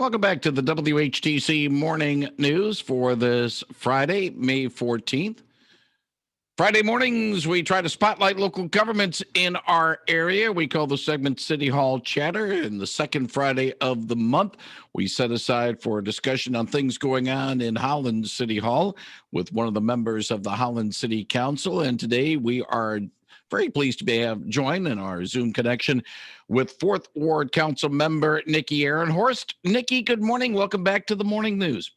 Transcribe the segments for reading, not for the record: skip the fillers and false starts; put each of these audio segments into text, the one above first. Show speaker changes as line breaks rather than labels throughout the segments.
Welcome back to the WHTC Morning News for this Friday, May 14th. Friday mornings, we try to spotlight local governments in our area. We call the segment City Hall Chatter. And the second Friday of the month, we set aside for a discussion on things going on in Holland City Hall with one of the members of the Holland City Council. And today we are very pleased to have joined in our Zoom connection with 4th Ward Council member Nicki Arendshorst. Nicki, good morning. Welcome back to the Morning News.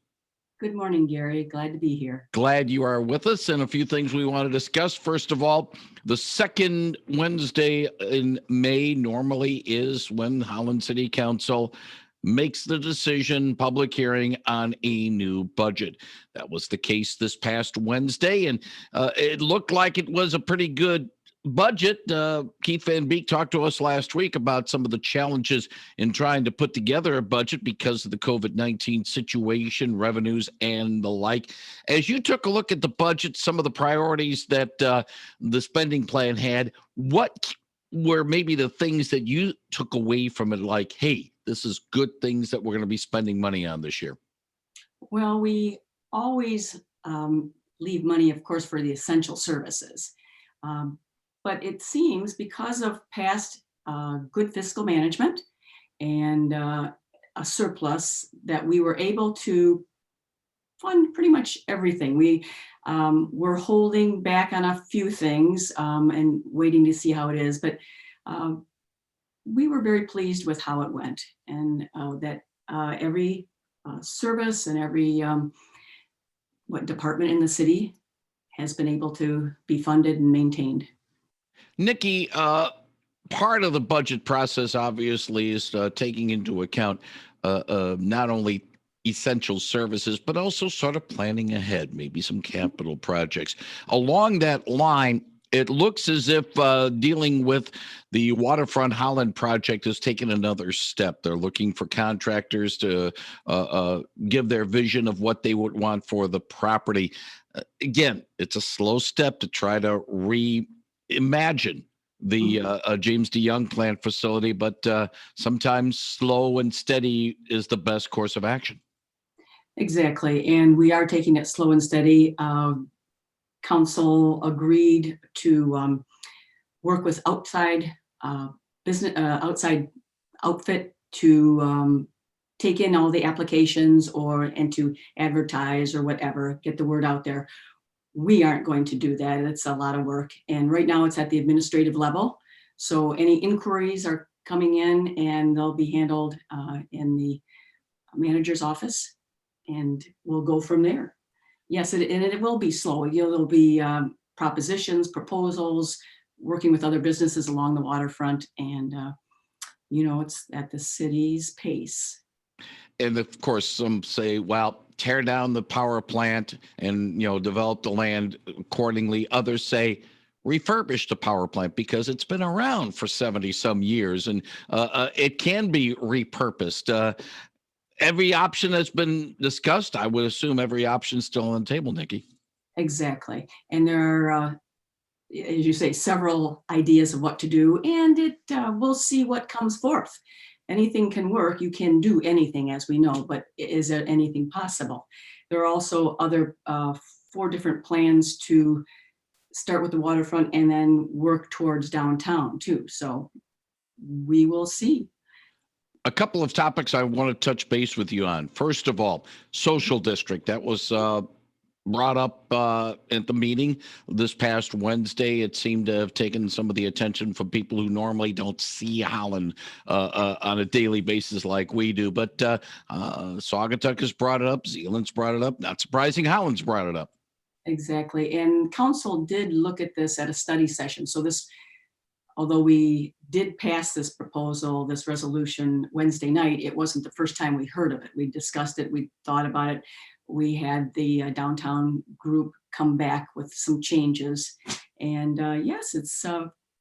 Good morning, Gary. Glad to be here.
Glad you are with us, and a few things we want to discuss. First of all, the second Wednesday in May normally is when Holland City Council makes the decision, public hearing on a new budget. That was the case this past Wednesday, and it looked like it was a pretty good budget. Keith Van Beek talked to us last week about some of the challenges in trying to put together a budget because of the COVID-19 situation, revenues, and the like. As you took a look at the budget, some of the priorities that the spending plan had, what were maybe the things that you took away from it, like, hey, this is good things that we're going to be spending money on this year?
Well, we always leave money, of course, for the essential services. But it seems because of past good fiscal management and a surplus that we were able to fund pretty much everything. We were holding back on a few things and waiting to see how it is, but we were very pleased with how it went, and that every service and every department in the city has been able to be funded and maintained.
Nicki, part of the budget process obviously is taking into account not only essential services, but also sort of planning ahead, maybe some capital projects. Along that line, it looks as if dealing with the Waterfront Holland project has taken another step. They're looking for contractors to give their vision of what they would want for the property. Again, it's a slow step to try to reimagine the James D. Young plant facility, but sometimes slow and steady is the best course of action.
Exactly, and we are taking it slow and steady. Council agreed to work with outside outside outfit to take in all the applications and to advertise or whatever, get the word out there. We aren't going to do that. It's a lot of work. And right now it's at the administrative level. So any inquiries are coming in and they'll be handled in the manager's office, and we'll go from there. Yes, and it will be slow. There'll be propositions, proposals, working with other businesses along the waterfront. And, it's at the city's pace.
And of course, some say, well, tear down the power plant and, develop the land accordingly. Others say, refurbish the power plant because it's been around for 70 some years and it can be repurposed. Every option has been discussed. I would assume every option is still on the table, Nicki.
Exactly. And there are, as you say, several ideas of what to do, and we'll see what comes forth. Anything can work. You can do anything, as we know, but is there anything possible? There are also other 4 different plans to start with the waterfront and then work towards downtown too. So we will see.
A couple of topics I want to touch base with you on. First of all, social district. That was brought up at the meeting this past Wednesday. It seemed to have taken some of the attention from people who normally don't see Holland on a daily basis like we do. But Saugatuck has brought it up. Zeeland's brought it up. Not surprising, Holland's brought it up.
Exactly. And council did look at this at a study session. So this, although we did pass this proposal, this resolution Wednesday night, it wasn't the first time we heard of it. We discussed it. We thought about it. We had the downtown group come back with some changes. And yes, it's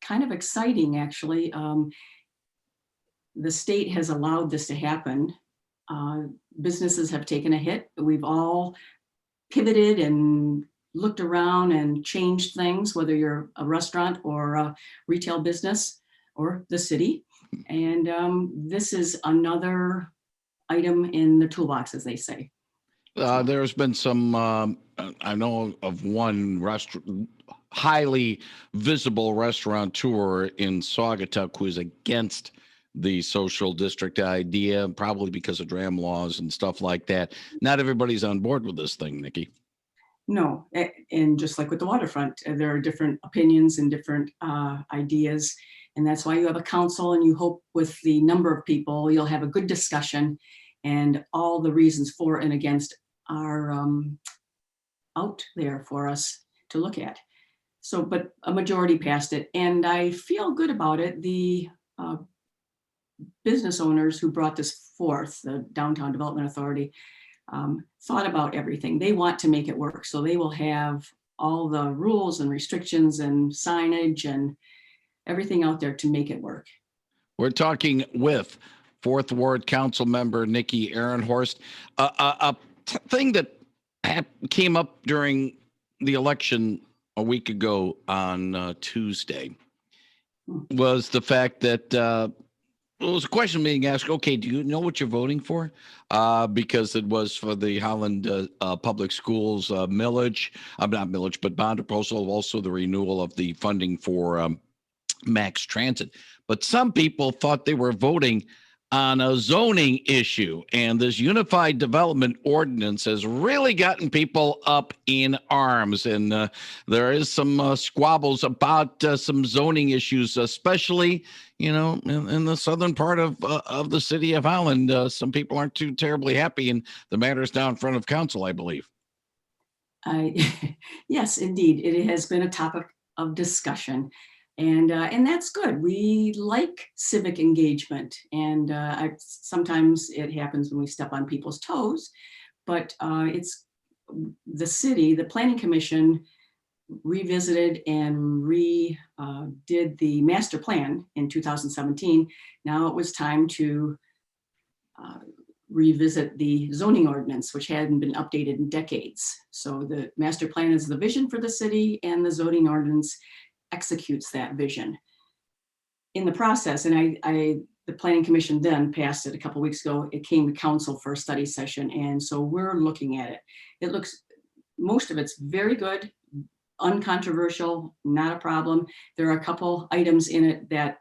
kind of exciting, actually. The state has allowed this to happen. Businesses have taken a hit. We've all pivoted and looked around and changed things, whether you're a restaurant or a retail business or the city. And this is another item in the toolbox, as they say.
There's been some, I know of one restaurant, highly visible restaurateur in Saugatuck who is against the social district idea, probably because of dram laws and stuff like that. Not everybody's on board with this thing, Nikki.
No, and just like with the waterfront, there are different opinions and different ideas. And that's why you have a council, and you hope with the number of people, you'll have a good discussion and all the reasons for and against are out there for us to look at. So, but a majority passed it, and I feel good about it. The business owners who brought this forth, the Downtown Development Authority, thought about everything. They want to make it work. So they will have all the rules and restrictions and signage and everything out there to make it work.
We're talking with Fourth Ward Council member Nicki Arendshorst. A thing that came up during the election a week ago on Tuesday was the fact that it was a question being asked, okay, do you know what you're voting for? Because it was for the Holland Public Schools millage, not millage, but bond proposal, also the renewal of the funding for max transit. But some people thought they were voting on a zoning issue, and this unified development ordinance has really gotten people up in arms. And there is some squabbles about some zoning issues, especially, you know, in the southern part of the city of Holland. Some people aren't too terribly happy, and the matter is now in front of council, I believe.
Yes, indeed, it has been a topic of discussion. And that's good. We like civic engagement, and sometimes it happens when we step on people's toes, but it's the city, the Planning Commission revisited and redid the master plan in 2017. Now it was time to revisit the zoning ordinance, which hadn't been updated in decades. So the master plan is the vision for the city, and the zoning ordinance executes that vision. In the process, and the Planning Commission then passed it a couple of weeks ago, it came to council for a study session, and so we're looking at it. It looks, most of it's very good, uncontroversial, not a problem. There are a couple items in it that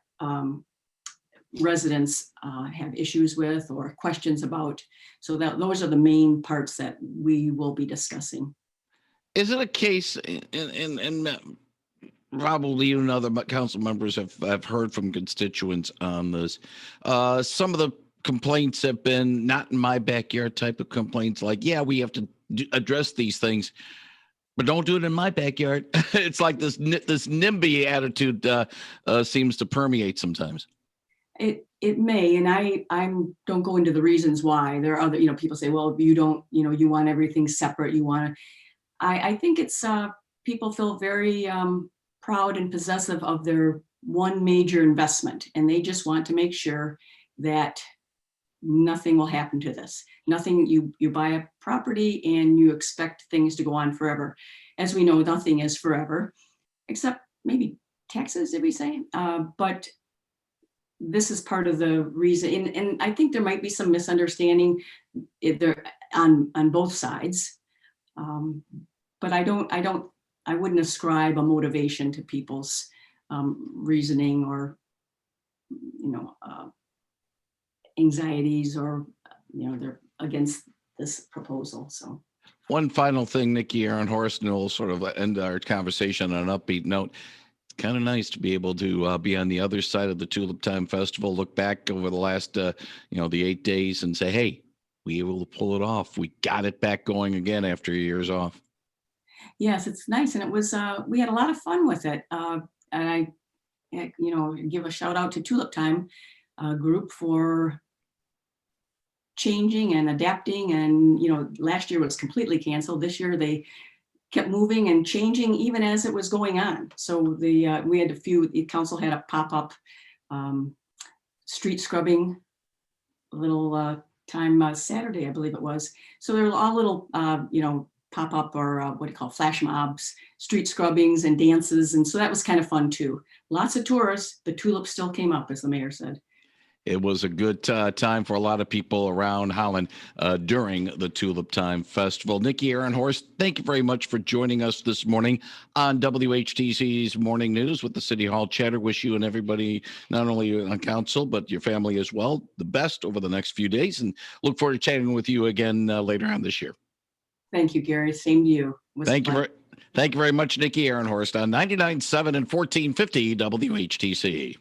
residents have issues with or questions about, so that those are the main parts that we will be discussing.
Is it a case in probably you and other council members have heard from constituents on this. Some of the complaints have been not in my backyard type of complaints, like, yeah, we have to address these things, but don't do it in my backyard. It's like this NIMBY attitude seems to permeate sometimes.
It may, and I don't go into the reasons why. There are other, people say, well, you don't, you want everything separate. You want to. I think it's people feel very proud and possessive of their one major investment, and they just want to make sure that nothing will happen to this. Nothing, you buy a property and you expect things to go on forever. As we know, nothing is forever, except maybe taxes, did we say? But this is part of the reason, and I think there might be some misunderstanding there on both sides. But I wouldn't ascribe a motivation to people's reasoning or, anxieties, or, they're against this proposal. So
one final thing, Nicki Arendshorst, and we'll sort of end our conversation on an upbeat note. It's kind of nice to be able to be on the other side of the Tulip Time Festival, look back over the last, the 8 days and say, hey, we were able to pull it off. We got it back going again after years off.
Yes, it's nice. And it was, we had a lot of fun with it. And I, give a shout out to Tulip Time group for changing and adapting. And, last year was completely canceled. This year they kept moving and changing even as it was going on. So we had the council had a pop-up street scrubbing little time Saturday, I believe it was. So there were all little, pop-up or what do you call flash mobs, street scrubbings and dances. And so that was kind of fun too. Lots of tourists. The tulips still came up, as the mayor said.
It was a good time for a lot of people around Holland during the Tulip Time Festival. Nicki Arendshorst, thank you very much for joining us this morning on WHTC's Morning News with the City Hall Chatter. Wish you and everybody, not only on council, but your family as well, the best over the next few days, and look forward to chatting with you again later on this year.
Thank you, Gary. Same to you. It was
Thank
fun.
you very much, Nicki Arendshorst on 99.7 and 1450 WHTC.